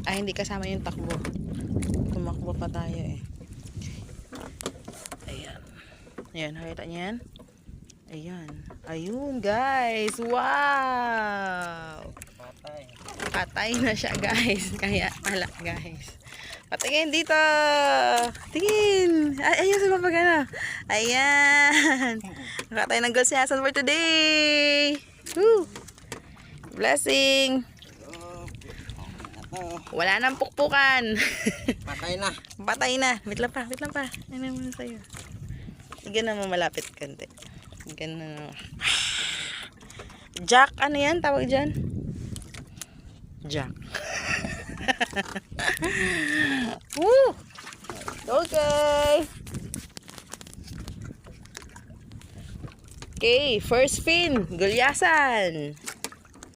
Ay, hindi kasama yung takbo. Tumakbo pa tayo eh. Ayan. Ayan, nakita niyo yan? Ayan. Ayun, guys. Wow! Patay na siya, guys. Kaya, ala, guys. Patingin dito. Tingin. Ay, ayun, sumapag na. Ayan. Nakatay ng gold si Hasan for today. Woo! Blessing. Wala nang pukpukan. Patay na. Patay na. Wait lang pa, wait lang pa. Ano naman sa'yo? Sige na mo malapit kanti. Ganun na. Jack, ano yan? Tawag dyan? Jack. Woo! Okay. Okay, first fin. Gulyasan.